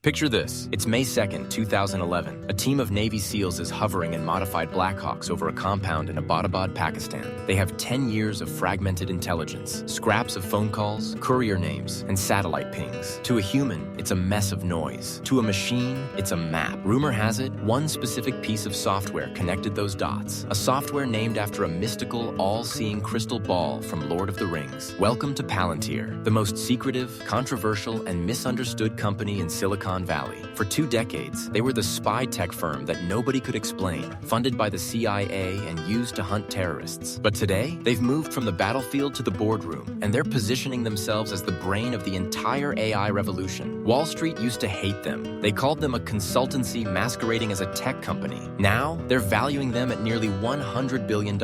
Picture this. It's May 2nd, 2011. A team of Navy SEALs is hovering in modified Blackhawks over a compound in Abbottabad, Pakistan. They have 10 years of fragmented intelligence, scraps of phone calls, courier names, and satellite pings. To a human, it's a mess of noise. To a machine, it's a map. Rumor has it, one specific piece of software connected those dots. A software named after a mystical, all-seeing crystal ball from Lord of the Rings. Welcome to Palantir, the most secretive, controversial, and misunderstood company in Silicon Valley. For 2 decades, they were the spy tech firm that nobody could explain, funded by the CIA and used to hunt terrorists. But today, they've moved from the battlefield to the boardroom, and they're positioning themselves as the brain of the entire AI revolution. Wall Street used to hate them. They called them a consultancy masquerading as a tech company. Now, they're valuing them at nearly $100 billion.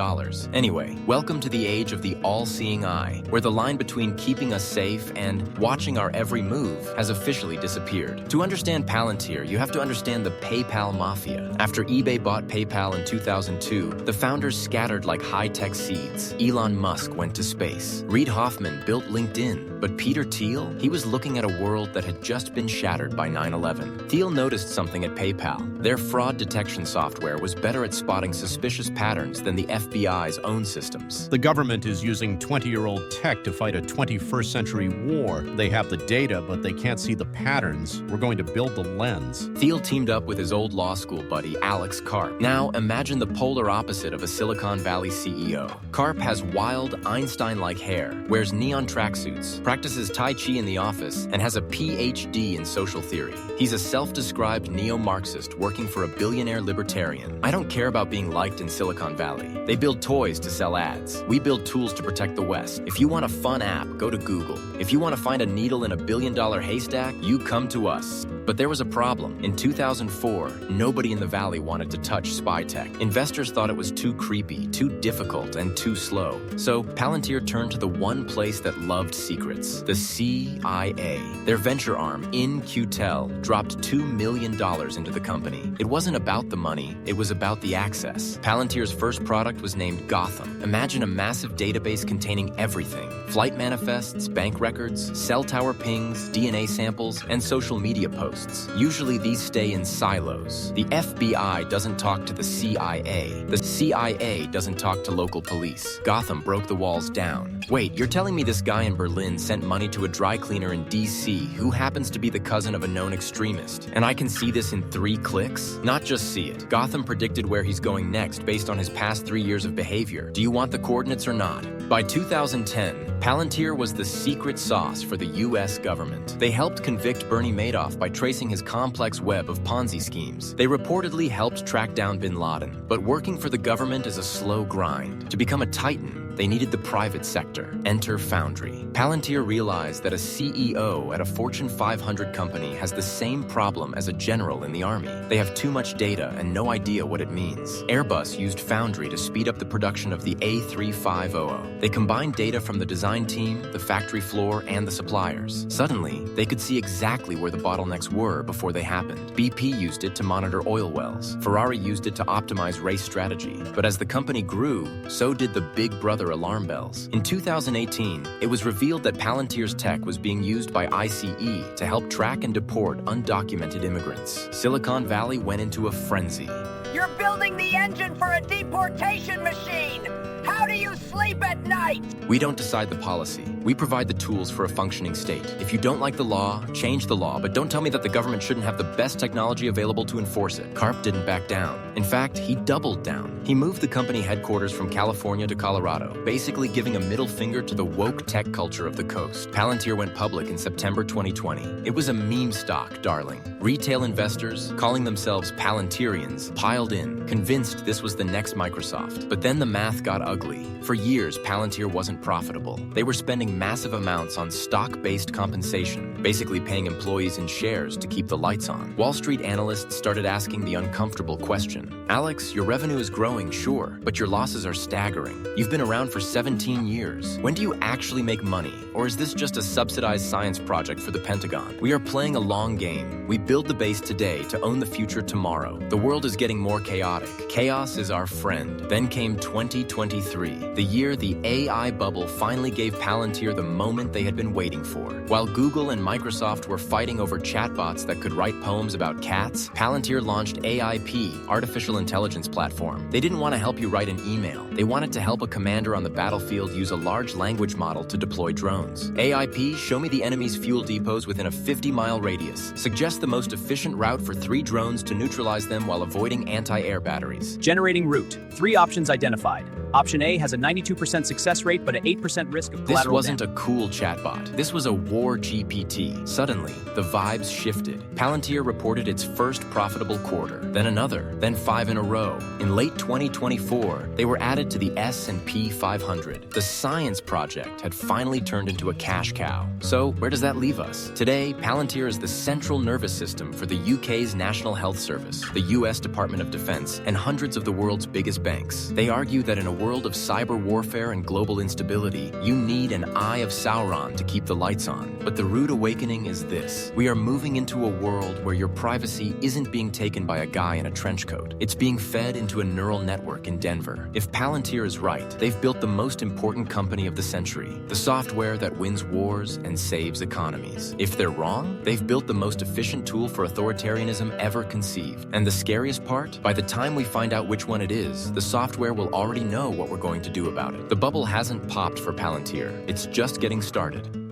Anyway, welcome to the age of the all-seeing eye, where the line between keeping us safe and watching our every move has officially disappeared. To understand Palantir, you have to understand the PayPal mafia. After eBay bought PayPal in 2002, the founders scattered like high-tech seeds. Elon Musk went to space. Reid Hoffman built LinkedIn. But Peter Thiel, he was looking at a world that had just been shattered by 9/11. Thiel noticed something at PayPal. Their fraud detection software was better at spotting suspicious patterns than the FBI's own systems. The government is using 20-year-old tech to fight a 21st century war. They have the data, but they can't see the patterns. We're going to build the lens. Thiel teamed up with his old law school buddy, Alex Karp. Now, imagine the polar opposite of a Silicon Valley CEO. Karp has wild, Einstein-like hair, wears neon tracksuits, practices Tai Chi in the office, and has a PhD in social theory. He's a self-described neo-Marxist working for a billionaire libertarian. I don't care about being liked in Silicon Valley. They build toys to sell ads. We build tools to protect the West. If you want a fun app, go to Google. If you want to find a needle in a billion-dollar haystack, you come to us. But there was a problem. In 2004, nobody in the Valley wanted to touch spy tech. Investors thought it was too creepy, too difficult, and too slow. So Palantir turned to the one place that loved secrets, the CIA. Their venture arm, In-Q-Tel, dropped $2 million into the company. It wasn't about the money, it was about the access. Palantir's first product was named Gotham. Imagine a massive database containing everything: flight manifests, bank records, cell tower pings, DNA samples, and social media posts. Usually these stay in silos. The FBI doesn't talk to the CIA. The CIA doesn't talk to local police. Gotham broke the walls down. Wait, you're telling me this guy in Berlin sent money to a dry cleaner in DC who happens to be the cousin of a known extremist, and I can see this in 3 clicks? Not just see it. Gotham predicted where he's going next based on his past 3 years of behavior. Do you want the coordinates or not? By 2010, Palantir was the secret sauce for the US government. They helped convict Bernie Madoff by tracing his complex web of Ponzi schemes. They reportedly helped track down bin Laden. But working for the government is a slow grind. To become a titan, they needed the private sector. Enter Foundry. Palantir realized that a CEO at a Fortune 500 company has the same problem as a general in the army. They have too much data and no idea what it means. Airbus used Foundry to speed up the production of the A350. They combined data from the design team, the factory floor, and the suppliers. Suddenly, they could see exactly where the bottlenecks were before they happened. BP used it to monitor oil wells. Ferrari used it to optimize race strategy. But as the company grew, so did the Big Brother alarm bells. In 2018, it was revealed that Palantir's tech was being used by ICE to help track and deport undocumented immigrants. Silicon Valley went into a frenzy. You're building the engine for a deportation machine! How do you sleep at night? We don't decide the policy. We provide the tools for a functioning state. If you don't like the law, change the law, but don't tell me that the government shouldn't have the best technology available to enforce it. Karp didn't back down. In fact, he doubled down. He moved the company headquarters from California to Colorado, basically giving a middle finger to the woke tech culture of the coast. Palantir went public in September 2020. It was a meme stock, darling. Retail investors, calling themselves Palantirians, piled in, convinced this was the next Microsoft. But then the math got ugly. For years, Palantir wasn't profitable. They were spending massive amounts on stock-based compensation, basically paying employees in shares to keep the lights on. Wall Street analysts started asking the uncomfortable question. Alex, your revenue is growing, sure, but your losses are staggering. You've been around for 17 years. When do you actually make money? Or is this just a subsidized science project for the Pentagon? We are playing a long game. We build the base today to own the future tomorrow. The world is getting more chaotic. Chaos is our friend. Then came 2023, the year the AI bubble finally gave Palantir the moment they had been waiting for. While Google and Microsoft were fighting over chatbots that could write poems about cats, Palantir launched AIP, Artificial Intelligence Platform. They didn't want to help you write an email. They wanted to help a commander on the battlefield use a large language model to deploy drones. AIP, show me the enemy's fuel depots within a 50-mile radius. Suggest the most efficient route for 3 drones to neutralize them while avoiding anti-air batteries. Generating route. 3 options identified. Option A has a 92% success rate but an 8% risk of collateral This wasn't damage. a cool chatbot. This was a War-GPT. Suddenly, the vibes shifted. Palantir reported its first profitable quarter, then another, then 5 in a row. In late 2024, they were added to the S&P 500. The science project had finally turned into a cash cow. So, where does that leave us? Today, Palantir is the central nervous system for the UK's National Health Service, the US Department of Defense, and hundreds of the world's biggest banks. They argue that in a world of cyber warfare and global instability, you need an Eye of Sauron to keep the lights on. But the rude awakening is this. We are moving into a world where your privacy isn't being taken by a guy in a trench coat. It's being fed into a neural network in Denver. If Palantir is right, they've built the most important company of the century, the software that wins wars and saves economies. If they're wrong, they've built the most efficient tool for authoritarianism ever conceived. And the scariest part? By the time we find out which one it is, the software will already know what we're going to do about it. The bubble hasn't popped for Palantir. It's just getting started.